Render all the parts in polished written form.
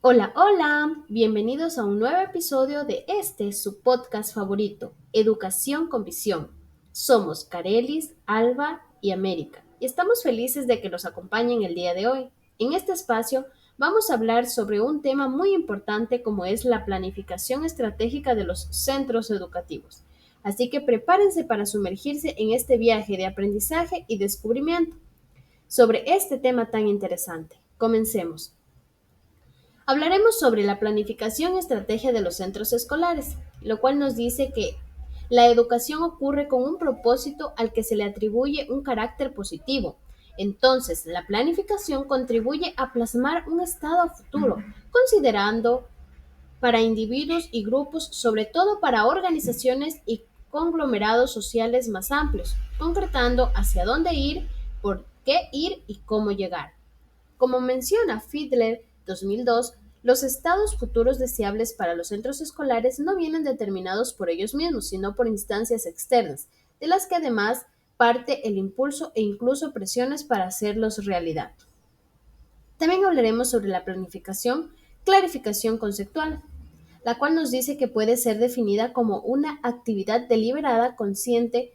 Hola, hola, bienvenidos a un nuevo episodio de su podcast favorito, Educación con Visión. Somos Carelis, Alba y América y estamos felices de que nos acompañen el día de hoy. En este espacio vamos a hablar sobre un tema muy importante como es la planificación estratégica de los centros educativos. Así que prepárense para sumergirse en este viaje de aprendizaje y descubrimiento sobre este tema tan interesante. Comencemos. Hablaremos sobre la planificación y estrategia de los centros escolares, lo cual nos dice que la educación ocurre con un propósito al que se le atribuye un carácter positivo. Entonces, la planificación contribuye a plasmar un estado futuro, considerando para individuos y grupos, sobre todo para organizaciones y conglomerados sociales más amplios, concretando hacia dónde ir, por qué ir y cómo llegar. Como menciona Fiedler 2002, los estados futuros deseables para los centros escolares no vienen determinados por ellos mismos, sino por instancias externas, de las que además parte el impulso e incluso presiones para hacerlos realidad. También hablaremos sobre la planificación, clarificación conceptual, la cual nos dice que puede ser definida como una actividad deliberada, consciente,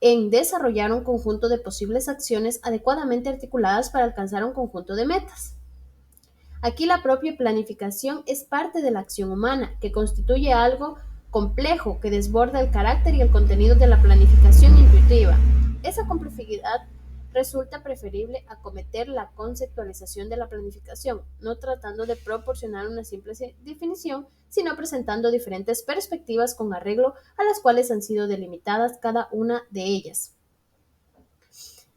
en desarrollar un conjunto de posibles acciones adecuadamente articuladas para alcanzar un conjunto de metas. Aquí la propia planificación es parte de la acción humana, que constituye algo complejo que desborda el carácter y el contenido de la planificación intuitiva. Esa complejidad resulta preferible acometer la conceptualización de la planificación, no tratando de proporcionar una simple definición, sino presentando diferentes perspectivas con arreglo a las cuales han sido delimitadas cada una de ellas.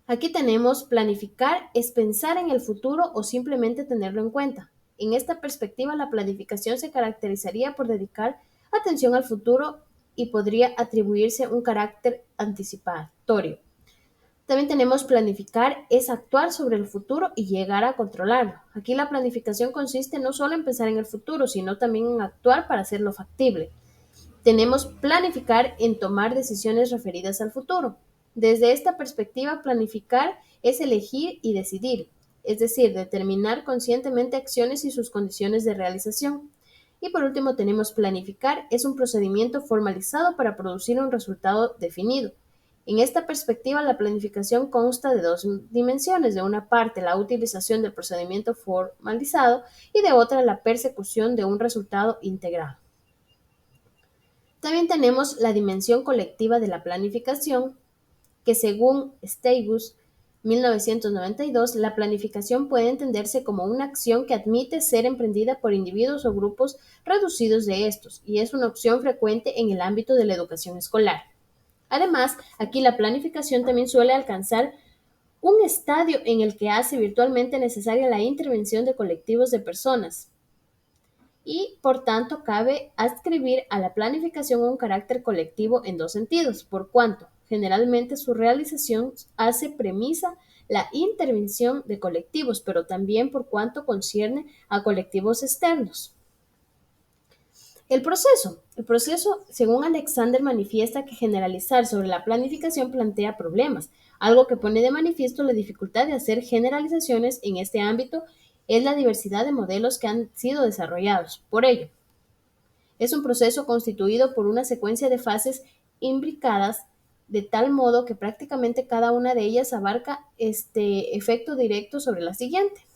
Aquí tenemos planificar es pensar en el futuro o simplemente tenerlo en cuenta. En esta perspectiva, la planificación se caracterizaría por dedicar atención al futuro y podría atribuirse un carácter anticipatorio. También tenemos planificar es actuar sobre el futuro y llegar a controlarlo. Aquí la planificación consiste no solo en pensar en el futuro, sino también en actuar para hacerlo factible. Tenemos planificar en tomar decisiones referidas al futuro. Desde esta perspectiva, planificar es elegir y decidir, es decir, determinar conscientemente acciones y sus condiciones de realización. Y por último, tenemos planificar es un procedimiento formalizado para producir un resultado definido. En esta perspectiva, la planificación consta de dos dimensiones. De una parte, la utilización del procedimiento formalizado y de otra, la persecución de un resultado integrado. También tenemos la dimensión colectiva de la planificación, que según Steigus 1992, la planificación puede entenderse como una acción que admite ser emprendida por individuos o grupos reducidos de estos, y es una opción frecuente en el ámbito de la educación escolar. Además, aquí la planificación también suele alcanzar un estadio en el que hace virtualmente necesaria la intervención de colectivos de personas, y, por tanto, cabe adscribir a la planificación un carácter colectivo en dos sentidos, por cuanto, generalmente, su realización hace premisa la intervención de colectivos, pero también por cuanto concierne a colectivos externos. El proceso, según Alexander, manifiesta que generalizar sobre la planificación plantea problemas. Algo que pone de manifiesto la dificultad de hacer generalizaciones en este ámbito es la diversidad de modelos que han sido desarrollados. Por ello, es un proceso constituido por una secuencia de fases imbricadas de tal modo que prácticamente cada una de ellas abarca este efecto directo sobre la siguiente.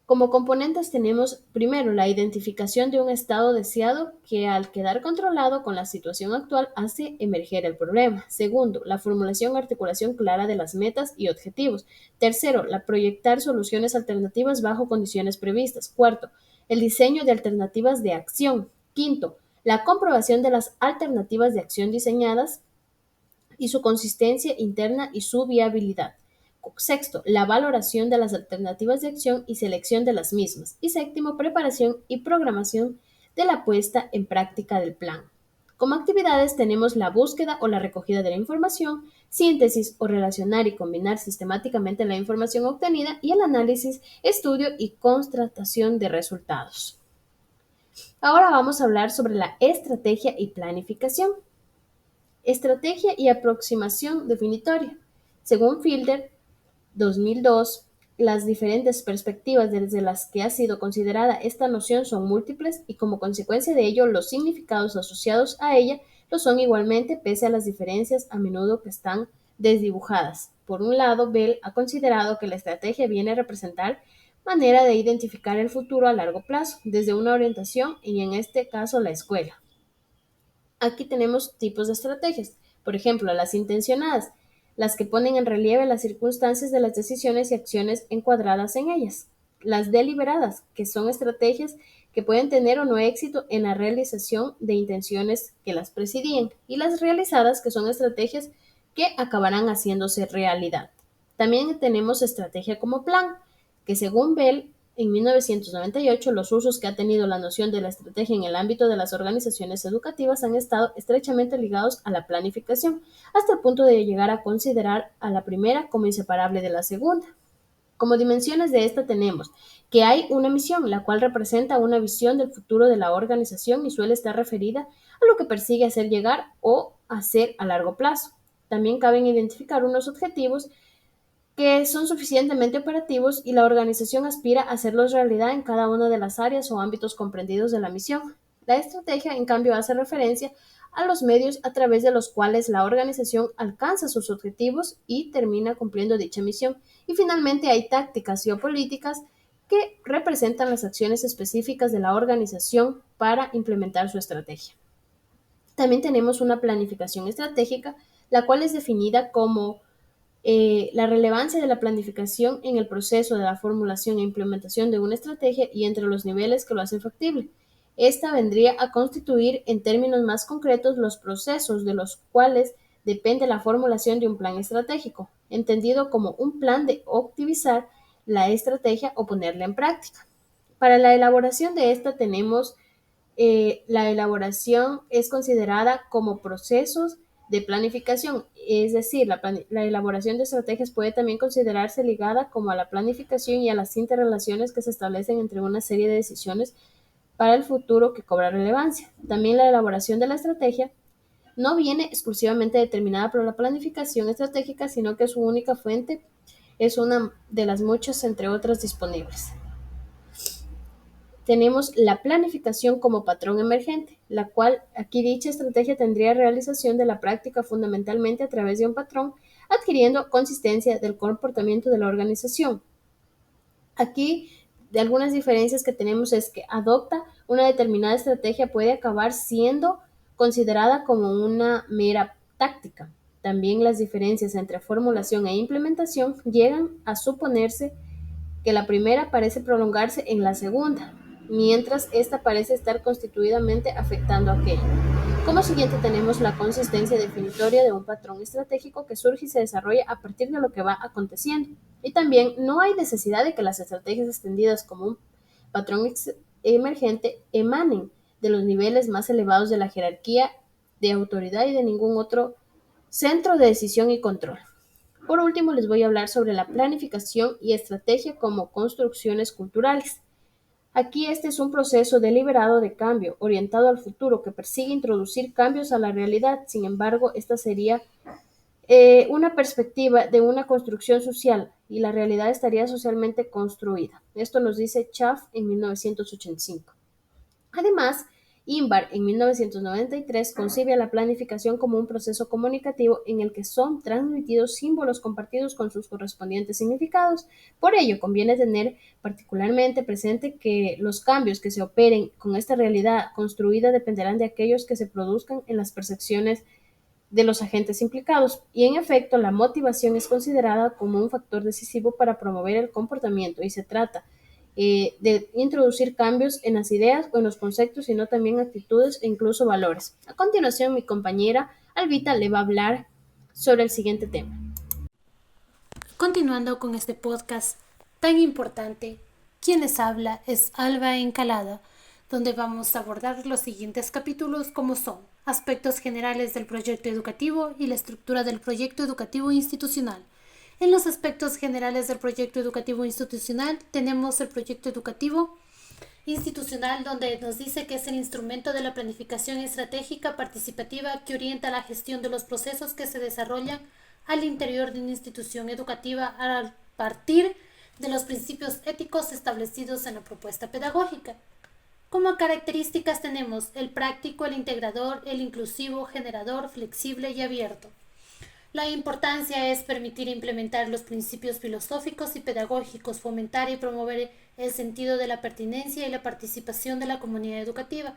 Como componentes tenemos primero la identificación de un estado deseado que al quedar controlado con la situación actual hace emerger el problema. Segundo, la formulación y articulación clara de las metas y objetivos. Tercero, la proyectar soluciones alternativas bajo condiciones previstas. Cuarto, el diseño de alternativas de acción. Quinto, la comprobación de las alternativas de acción diseñadas y su consistencia interna y su viabilidad. Sexto, la valoración de las alternativas de acción y selección de las mismas. Y séptimo, preparación y programación de la puesta en práctica del plan. Como actividades tenemos la búsqueda o la recogida de la información, síntesis o relacionar y combinar sistemáticamente la información obtenida y el análisis, estudio y constatación de resultados. Ahora vamos a hablar sobre la estrategia y planificación. Estrategia y aproximación definitoria. Según Fielder, 2002, las diferentes perspectivas desde las que ha sido considerada esta noción son múltiples y como consecuencia de ello los significados asociados a ella lo son igualmente pese a las diferencias a menudo que están desdibujadas. Por un lado, Bell ha considerado que la estrategia viene a representar manera de identificar el futuro a largo plazo desde una orientación y en este caso la escuela. Aquí tenemos tipos de estrategias. Por ejemplo, las intencionadas, las que ponen en relieve las circunstancias de las decisiones y acciones encuadradas en ellas. Las deliberadas, que son estrategias que pueden tener o no éxito en la realización de intenciones que las presidían. Y las realizadas, que son estrategias que acabarán haciéndose realidad. También tenemos estrategia como plan, que según Bell en 1998, los usos que ha tenido la noción de la estrategia en el ámbito de las organizaciones educativas han estado estrechamente ligados a la planificación, hasta el punto de llegar a considerar a la primera como inseparable de la segunda. Como dimensiones de esta tenemos que hay una misión, la cual representa una visión del futuro de la organización y suele estar referida a lo que persigue hacer llegar o hacer a largo plazo. También caben identificar unos objetivos que son suficientemente operativos y la organización aspira a hacerlos realidad en cada una de las áreas o ámbitos comprendidos de la misión. La estrategia, en cambio, hace referencia a los medios a través de los cuales la organización alcanza sus objetivos y termina cumpliendo dicha misión. Y finalmente hay tácticas geopolíticas que representan las acciones específicas de la organización para implementar su estrategia. También tenemos una planificación estratégica, la cual es definida como la relevancia de la planificación en el proceso de la formulación e implementación de una estrategia y entre los niveles que lo hacen factible. Esta vendría a constituir, en términos más concretos, los procesos de los cuales depende la formulación de un plan estratégico, entendido como un plan de optimizar la estrategia o ponerla en práctica. Para la elaboración de esta tenemos la elaboración es considerada como procesos de planificación, es decir, la elaboración de estrategias puede también considerarse ligada como a la planificación y a las interrelaciones que se establecen entre una serie de decisiones para el futuro que cobra relevancia. También la elaboración de la estrategia no viene exclusivamente determinada por la planificación estratégica, sino que su única fuente es una de las muchas, entre otras, disponibles. Tenemos la planificación como patrón emergente, la cual aquí dicha estrategia tendría realización de la práctica fundamentalmente a través de un patrón, adquiriendo consistencia del comportamiento de la organización. Aquí, de algunas diferencias que tenemos es que adopta una determinada estrategia puede acabar siendo considerada como una mera táctica. También las diferencias entre formulación e implementación llegan a suponerse que la primera parece prolongarse en la segunda, mientras esta parece estar constituidamente afectando a aquella. Como siguiente tenemos la consistencia definitoria de un patrón estratégico que surge y se desarrolla a partir de lo que va aconteciendo. Y también no hay necesidad de que las estrategias extendidas como un patrón emergente emanen de los niveles más elevados de la jerarquía de autoridad y de ningún otro centro de decisión y control. Por último, les voy a hablar sobre la planificación y estrategia como construcciones culturales. Aquí este es un proceso deliberado de cambio, orientado al futuro, que persigue introducir cambios a la realidad. Sin embargo, esta sería una perspectiva de una construcción social y la realidad estaría socialmente construida. Esto nos dice Schaff en 1985. Además, Inbar en 1993 concibe la planificación como un proceso comunicativo en el que son transmitidos símbolos compartidos con sus correspondientes significados. Por ello, conviene tener particularmente presente que los cambios que se operen con esta realidad construida dependerán de aquellos que se produzcan en las percepciones de los agentes implicados, y en efecto la motivación es considerada como un factor decisivo para promover el comportamiento y se trata de introducir cambios en las ideas o en los conceptos, sino también actitudes e incluso valores. A continuación, mi compañera Albita le va a hablar sobre el siguiente tema. Continuando con este podcast tan importante, quien les habla es Alba Encalada, donde vamos a abordar los siguientes capítulos como son aspectos generales del proyecto educativo y la estructura del proyecto educativo institucional. En los aspectos generales del proyecto educativo institucional tenemos el proyecto educativo institucional, donde nos dice que es el instrumento de la planificación estratégica participativa que orienta la gestión de los procesos que se desarrollan al interior de una institución educativa a partir de los principios éticos establecidos en la propuesta pedagógica. Como características tenemos el práctico, el integrador, el inclusivo, generador, flexible y abierto. La importancia es permitir implementar los principios filosóficos y pedagógicos, fomentar y promover el sentido de la pertinencia y la participación de la comunidad educativa.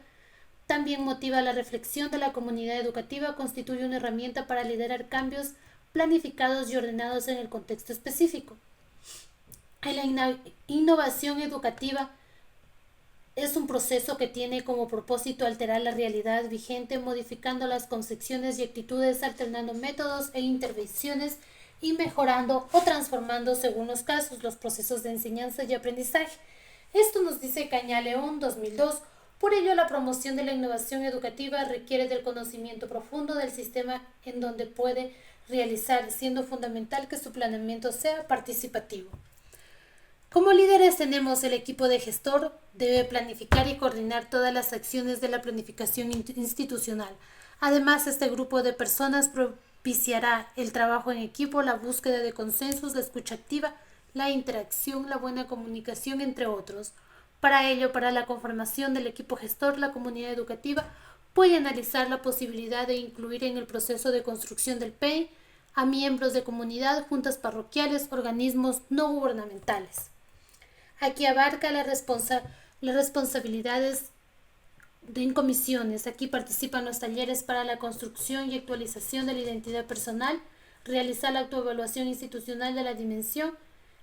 También motiva la reflexión de la comunidad educativa, constituye una herramienta para liderar cambios planificados y ordenados en el contexto específico. La innovación educativa es un proceso que tiene como propósito alterar la realidad vigente, modificando las concepciones y actitudes, alternando métodos e intervenciones y mejorando o transformando, según los casos, los procesos de enseñanza y aprendizaje. Esto nos dice Cañaleón 2002. Por ello, la promoción de la innovación educativa requiere del conocimiento profundo del sistema en donde puede realizar, siendo fundamental que su planeamiento sea participativo. Como líderes tenemos el equipo de gestor, debe planificar y coordinar todas las acciones de la planificación institucional. Además, este grupo de personas propiciará el trabajo en equipo, la búsqueda de consensos, la escucha activa, la interacción, la buena comunicación, entre otros. Para ello, para la conformación del equipo gestor, la comunidad educativa puede analizar la posibilidad de incluir en el proceso de construcción del PEI a miembros de comunidad, juntas parroquiales, organismos no gubernamentales. Aquí abarca las responsabilidades en comisiones. Aquí participan los talleres para la construcción y actualización de la identidad personal, realizar la autoevaluación institucional de la dimensión,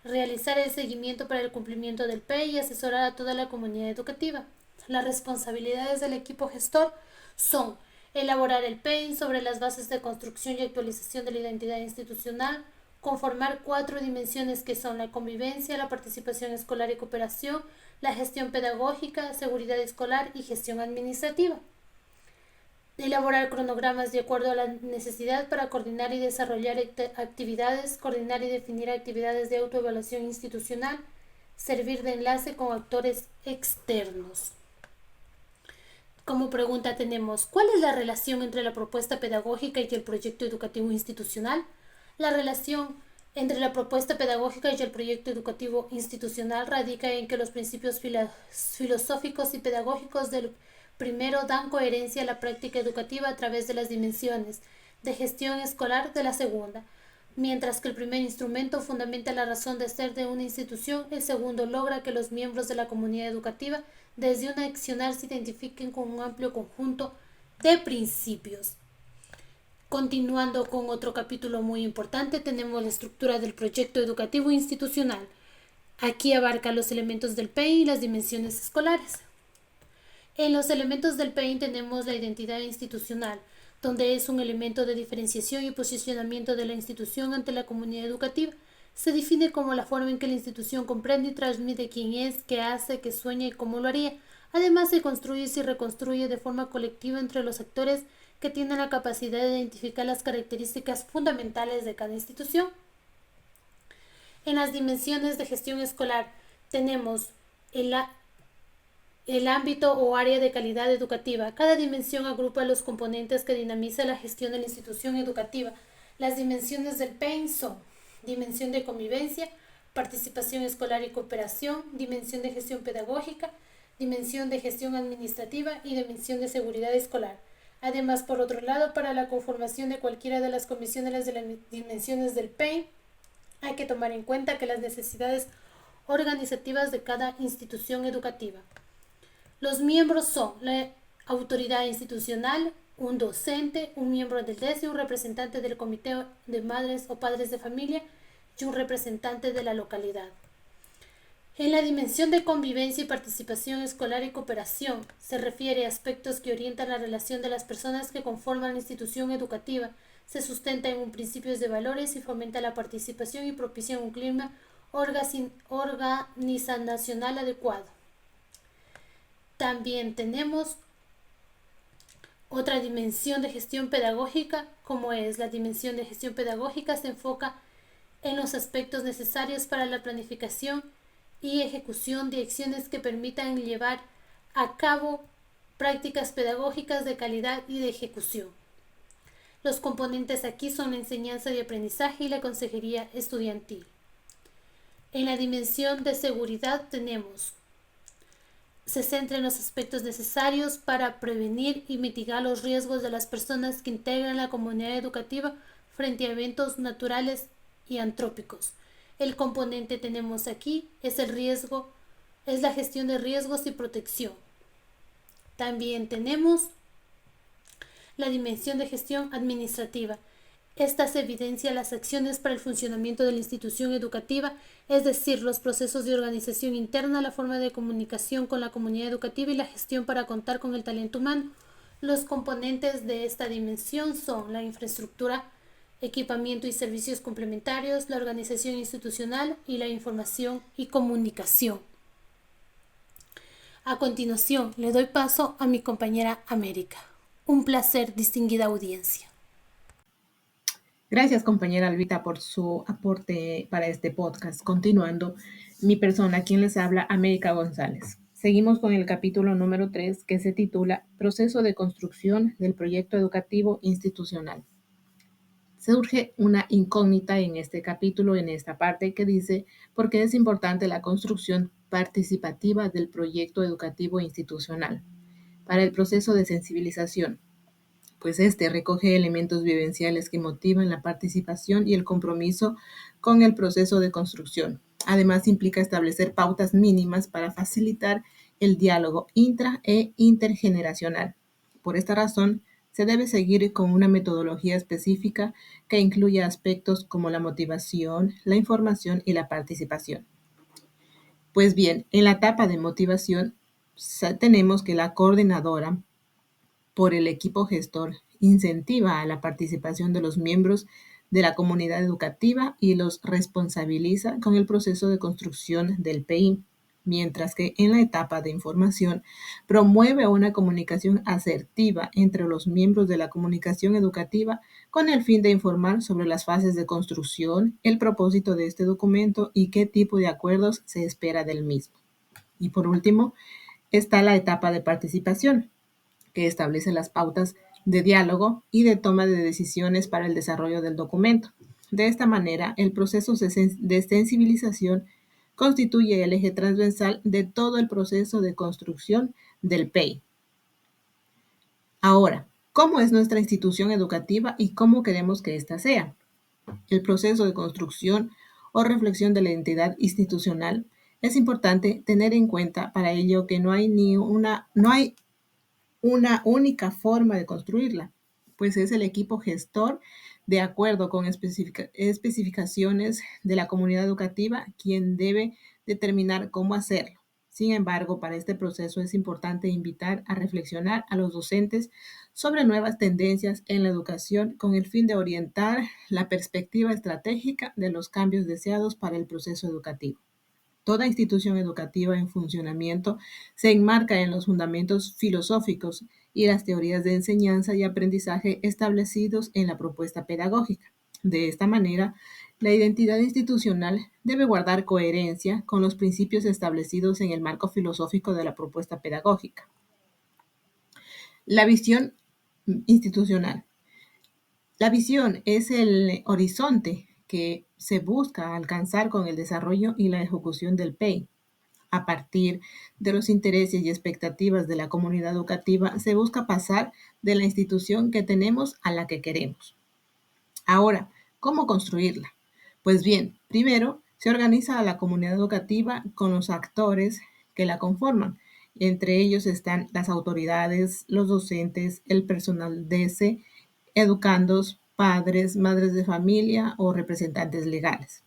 realizar el seguimiento para el cumplimiento del PEI y asesorar a toda la comunidad educativa. Las responsabilidades del equipo gestor son elaborar el PEI sobre las bases de construcción y actualización de la identidad institucional, conformar 4 dimensiones que son la convivencia, la participación escolar y cooperación, la gestión pedagógica, seguridad escolar y gestión administrativa. Elaborar cronogramas de acuerdo a la necesidad para coordinar y desarrollar actividades, coordinar y definir actividades de autoevaluación institucional, servir de enlace con actores externos. Como pregunta tenemos, ¿cuál es la relación entre la propuesta pedagógica y el proyecto educativo institucional? La relación entre la propuesta pedagógica y el proyecto educativo institucional radica en que los principios filosóficos y pedagógicos del primero dan coherencia a la práctica educativa a través de las dimensiones de gestión escolar de la segunda. Mientras que el primer instrumento fundamenta la razón de ser de una institución, el segundo logra que los miembros de la comunidad educativa desde un accionar se identifiquen con un amplio conjunto de principios. Continuando con otro capítulo muy importante, tenemos la estructura del proyecto educativo institucional. Aquí abarca los elementos del PEI y las dimensiones escolares. En los elementos del PEI tenemos la identidad institucional, donde es un elemento de diferenciación y posicionamiento de la institución ante la comunidad educativa. Se define como la forma en que la institución comprende y transmite quién es, qué hace, qué sueña y cómo lo haría. Además, se construye y se reconstruye de forma colectiva entre los actores que tienen la capacidad de identificar las características fundamentales de cada institución. En las dimensiones de gestión escolar tenemos el ámbito o área de calidad educativa. Cada dimensión agrupa los componentes que dinamizan la gestión de la institución educativa. Las dimensiones del PEI son dimensión de convivencia, participación escolar y cooperación, dimensión de gestión pedagógica, dimensión de gestión administrativa y dimensión de seguridad escolar. Además, por otro lado, para la conformación de cualquiera de las comisiones de las dimensiones del PEI, hay que tomar en cuenta que las necesidades organizativas de cada institución educativa. Los miembros son la autoridad institucional, un docente, un miembro del DESE, un representante del comité de madres o padres de familia y un representante de la localidad. En la dimensión de convivencia y participación escolar y cooperación se refiere a aspectos que orientan la relación de las personas que conforman la institución educativa, se sustenta en principios de valores y fomenta la participación y propicia un clima organizacional adecuado. También tenemos otra dimensión de gestión pedagógica, como es la dimensión de gestión pedagógica, se enfoca en los aspectos necesarios para la planificación y ejecución de acciones que permitan llevar a cabo prácticas pedagógicas de calidad y de ejecución. Los componentes aquí son la enseñanza y aprendizaje y la consejería estudiantil. En la dimensión de seguridad se centra en los aspectos necesarios para prevenir y mitigar los riesgos de las personas que integran la comunidad educativa frente a eventos naturales y antrópicos. El componente tenemos aquí es el riesgo, es la gestión de riesgos y protección. También tenemos la dimensión de gestión administrativa. Esta se evidencia las acciones para el funcionamiento de la institución educativa, es decir, los procesos de organización interna, la forma de comunicación con la comunidad educativa y la gestión para contar con el talento humano. Los componentes de esta dimensión son la infraestructura, equipamiento y servicios complementarios, la organización institucional y la información y comunicación. A continuación, le doy paso a mi compañera América. Un placer, distinguida audiencia. Gracias, compañera Albita, por su aporte para este podcast. Continuando, mi persona, quien les habla, América González. Seguimos con el capítulo número 3, que se titula Proceso de construcción del proyecto educativo institucional. Surge una incógnita en este capítulo, en esta parte, que dice por qué es importante la construcción participativa del proyecto educativo institucional para el proceso de sensibilización, pues este recoge elementos vivenciales que motivan la participación y el compromiso con el proceso de construcción. Además, implica establecer pautas mínimas para facilitar el diálogo intra e intergeneracional. Por esta razón, se debe seguir con una metodología específica que incluya aspectos como la motivación, la información y la participación. Pues bien, en la etapa de motivación tenemos que la coordinadora por el equipo gestor incentiva a la participación de los miembros de la comunidad educativa y los responsabiliza con el proceso de construcción del PI, mientras que en la etapa de información promueve una comunicación asertiva entre los miembros de la comunicación educativa con el fin de informar sobre las fases de construcción, el propósito de este documento y qué tipo de acuerdos se espera del mismo. Y por último, está la etapa de participación, que establece las pautas de diálogo y de toma de decisiones para el desarrollo del documento. De esta manera, el proceso de sensibilización constituye el eje transversal de todo el proceso de construcción del PEI. Ahora, ¿cómo es nuestra institución educativa y cómo queremos que ésta sea? El proceso de construcción o reflexión de la identidad institucional es importante tener en cuenta para ello que no hay una única forma de construirla, pues es el equipo gestor, de acuerdo con especificaciones de la comunidad educativa, quien debe determinar cómo hacerlo. Sin embargo, para este proceso es importante invitar a reflexionar a los docentes sobre nuevas tendencias en la educación con el fin de orientar la perspectiva estratégica de los cambios deseados para el proceso educativo. Toda institución educativa en funcionamiento se enmarca en los fundamentos filosóficos y las teorías de enseñanza y aprendizaje establecidos en la propuesta pedagógica. De esta manera, la identidad institucional debe guardar coherencia con los principios establecidos en el marco filosófico de la propuesta pedagógica. La visión institucional. La visión es el horizonte que se busca alcanzar con el desarrollo y la ejecución del PEI. A partir de los intereses y expectativas de la comunidad educativa, se busca pasar de la institución que tenemos a la que queremos. Ahora, ¿cómo construirla? Pues bien, primero se organiza a la comunidad educativa con los actores que la conforman. Entre ellos están las autoridades, los docentes, el personal DC, educandos, padres, madres de familia o representantes legales.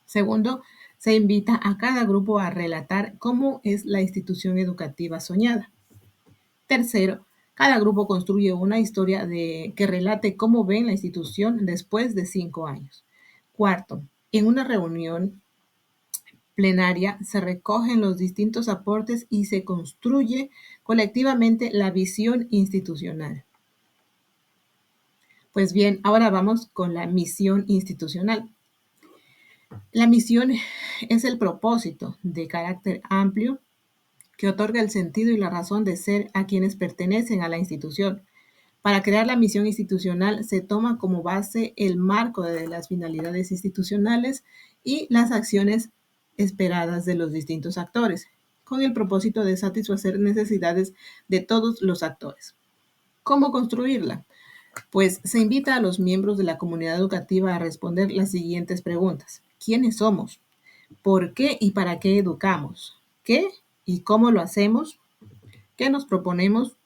Segundo, se invita a cada grupo a relatar cómo es la institución educativa soñada. Tercero, cada grupo construye una historia que relate cómo ven la institución después de 5 años. Cuarto, en una reunión plenaria se recogen los distintos aportes y se construye colectivamente la visión institucional. Pues bien, ahora vamos con la misión institucional. La misión es el propósito de carácter amplio que otorga el sentido y la razón de ser a quienes pertenecen a la institución. Para crear la misión institucional se toma como base el marco de las finalidades institucionales y las acciones esperadas de los distintos actores, con el propósito de satisfacer necesidades de todos los actores. ¿Cómo construirla? Pues se invita a los miembros de la comunidad educativa a responder las siguientes preguntas. ¿Quiénes somos? ¿Por qué y para qué educamos? ¿Qué y cómo lo hacemos? ¿Qué nos proponemos?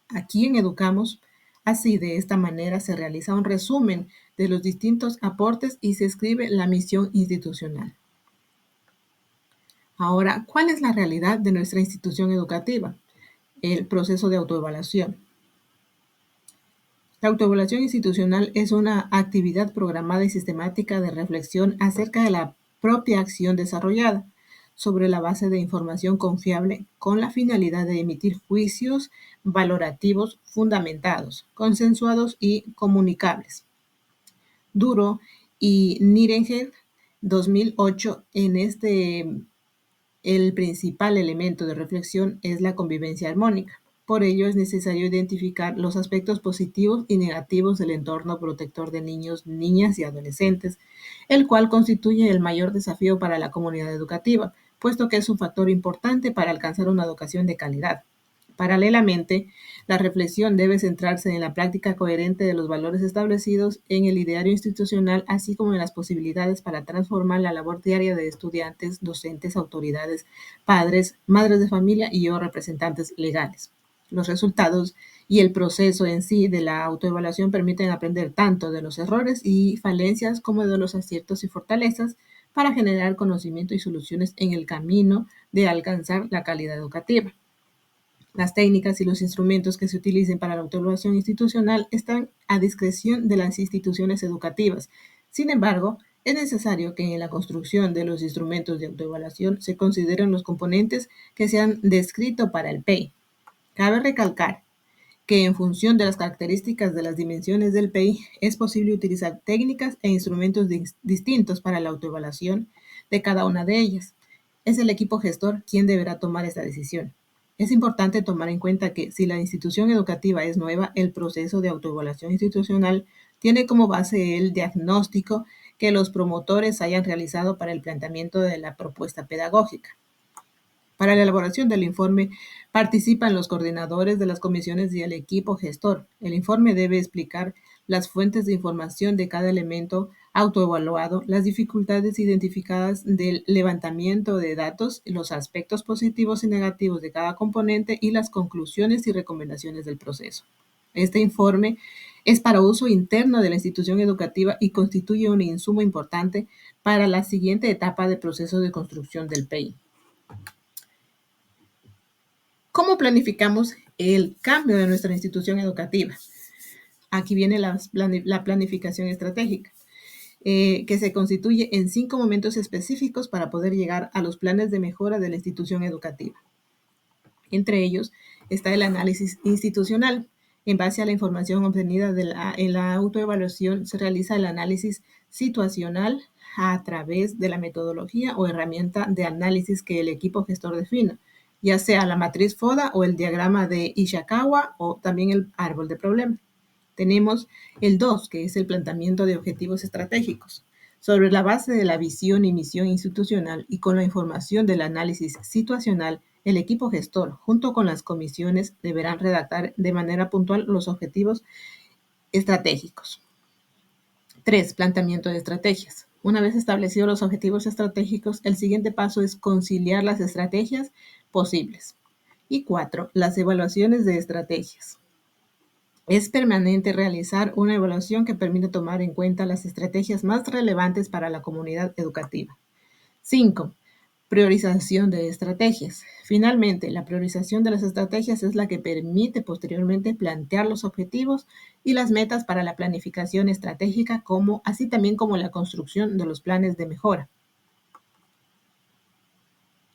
¿A quién educamos? Así, de esta manera, se realiza un resumen de los distintos aportes y se escribe la misión institucional. Ahora, ¿cuál es la realidad de nuestra institución educativa? El proceso de autoevaluación. La autoevaluación institucional es una actividad programada y sistemática de reflexión acerca de la propia acción desarrollada, sobre la base de información confiable con la finalidad de emitir juicios valorativos fundamentados, consensuados y comunicables. Duro y Nirenberg, 2008, el principal elemento de reflexión es la convivencia armónica. Por ello, es necesario identificar los aspectos positivos y negativos del entorno protector de niños, niñas y adolescentes, el cual constituye el mayor desafío para la comunidad educativa, puesto que es un factor importante para alcanzar una educación de calidad. Paralelamente, la reflexión debe centrarse en la práctica coherente de los valores establecidos en el ideario institucional, así como en las posibilidades para transformar la labor diaria de estudiantes, docentes, autoridades, padres, madres de familia y o representantes legales. Los resultados y el proceso en sí de la autoevaluación permiten aprender tanto de los errores y falencias como de los aciertos y fortalezas para generar conocimiento y soluciones en el camino de alcanzar la calidad educativa. Las técnicas y los instrumentos que se utilicen para la autoevaluación institucional están a discreción de las instituciones educativas. Sin embargo, es necesario que en la construcción de los instrumentos de autoevaluación se consideren los componentes que se han descrito para el PEI. Cabe recalcar que en función de las características de las dimensiones del PEI es posible utilizar técnicas e instrumentos distintos para la autoevaluación de cada una de ellas. Es el equipo gestor quien deberá tomar esta decisión. Es importante tomar en cuenta que si la institución educativa es nueva, el proceso de autoevaluación institucional tiene como base el diagnóstico que los promotores hayan realizado para el planteamiento de la propuesta pedagógica. Para la elaboración del informe participan los coordinadores de las comisiones y el equipo gestor. El informe debe explicar las fuentes de información de cada elemento autoevaluado, las dificultades identificadas del levantamiento de datos, los aspectos positivos y negativos de cada componente y las conclusiones y recomendaciones del proceso. Este informe es para uso interno de la institución educativa y constituye un insumo importante para la siguiente etapa del proceso de construcción del PEI. ¿Cómo planificamos el cambio de nuestra institución educativa? Aquí viene la planificación estratégica, que se constituye en 5 momentos específicos para poder llegar a los planes de mejora de la institución educativa. Entre ellos está el análisis institucional. En base a la información obtenida en la autoevaluación, se realiza el análisis situacional a través de la metodología o herramienta de análisis que el equipo gestor defina, ya sea la matriz FODA o el diagrama de Ishikawa o también el árbol de problemas. Tenemos el 2, que es el planteamiento de objetivos estratégicos. Sobre la base de la visión y misión institucional y con la información del análisis situacional, el equipo gestor, junto con las comisiones, deberán redactar de manera puntual los objetivos estratégicos. 3. Planteamiento de estrategias. Una vez establecidos los objetivos estratégicos, el siguiente paso es conciliar las estrategias posibles. Y 4. Las evaluaciones de estrategias. Es permanente realizar una evaluación que permita tomar en cuenta las estrategias más relevantes para la comunidad educativa. 5. Priorización de estrategias. Finalmente, la priorización de las estrategias es la que permite posteriormente plantear los objetivos y las metas para la planificación estratégica, así también como la construcción de los planes de mejora.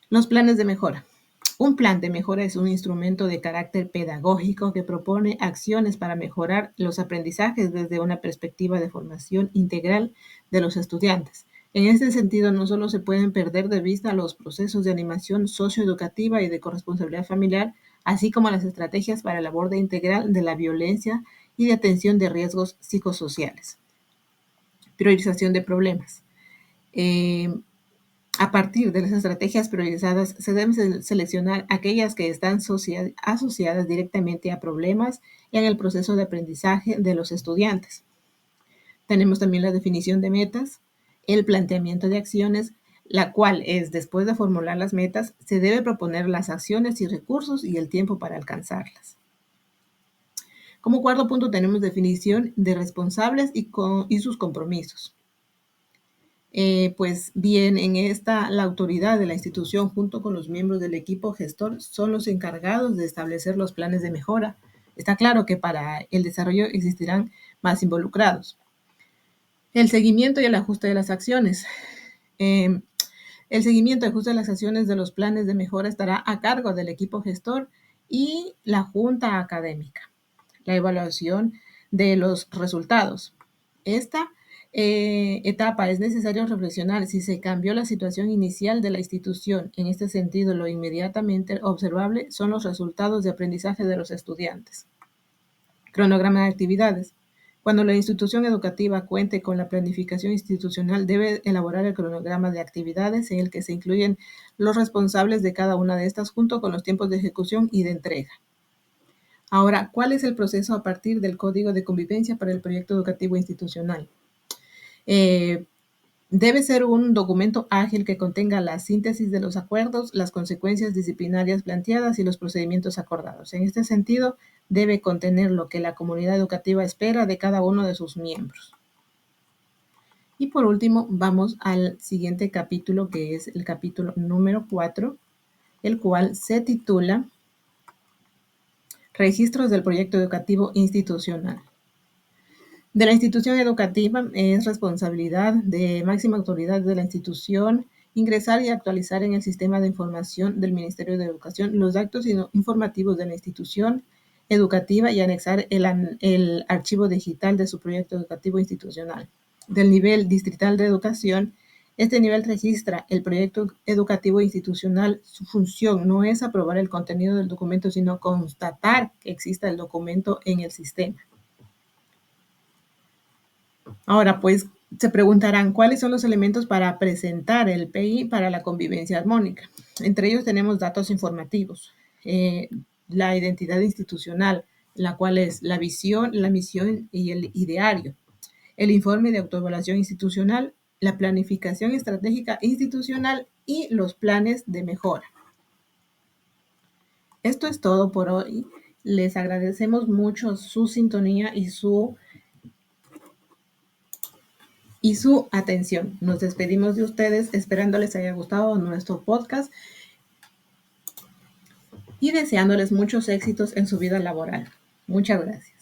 Los planes de mejora. Un plan de mejora es un instrumento de carácter pedagógico que propone acciones para mejorar los aprendizajes desde una perspectiva de formación integral de los estudiantes. En este sentido, no solo se pueden perder de vista los procesos de animación socioeducativa y de corresponsabilidad familiar, así como las estrategias para el abordaje integral de la violencia y de atención de riesgos psicosociales. Priorización de problemas. A partir de las estrategias priorizadas, se deben seleccionar aquellas que están asociadas directamente a problemas en el proceso de aprendizaje de los estudiantes. Tenemos también la definición de metas, el planteamiento de acciones, la cual es, después de formular las metas, se debe proponer las acciones y recursos y el tiempo para alcanzarlas. Como cuarto punto tenemos definición de responsables y sus compromisos. Pues bien, en esta la autoridad de la institución junto con los miembros del equipo gestor son los encargados de establecer los planes de mejora. Está claro que para el desarrollo existirán más involucrados. El seguimiento y el ajuste de las acciones. El seguimiento y ajuste de las acciones de los planes de mejora estará a cargo del equipo gestor y la junta académica. La evaluación de los resultados. Esta etapa es necesario reflexionar si se cambió la situación inicial de la institución. En este sentido, lo inmediatamente observable son los resultados de aprendizaje de los estudiantes. Cronograma de actividades. Cuando la institución educativa cuente con la planificación institucional, debe elaborar el cronograma de actividades en el que se incluyen los responsables de cada una de estas junto con los tiempos de ejecución y de entrega. Ahora, ¿cuál es el proceso a partir del Código de Convivencia para el proyecto educativo institucional? Debe ser un documento ágil que contenga la síntesis de los acuerdos, las consecuencias disciplinarias planteadas y los procedimientos acordados. En este sentido, debe contener lo que la comunidad educativa espera de cada uno de sus miembros. Y por último, vamos al siguiente capítulo, que es el capítulo número 4, el cual se titula Registros del proyecto educativo institucional. De la institución educativa es responsabilidad de máxima autoridad de la institución ingresar y actualizar en el sistema de información del Ministerio de Educación los datos informativos de la institución educativa y anexar el archivo digital de su proyecto educativo institucional. Del nivel distrital de educación, este nivel registra el proyecto educativo institucional. Su función no es aprobar el contenido del documento, sino constatar que exista el documento en el sistema. Ahora, pues, se preguntarán cuáles son los elementos para presentar el PI para la convivencia armónica. Entre ellos tenemos datos informativos, la identidad institucional, la cual es la visión, la misión y el ideario, el informe de autoevaluación institucional, la planificación estratégica institucional y los planes de mejora. Esto es todo por hoy. Les agradecemos mucho su sintonía y su atención. Nos despedimos de ustedes esperando les haya gustado nuestro podcast y deseándoles muchos éxitos en su vida laboral. Muchas gracias.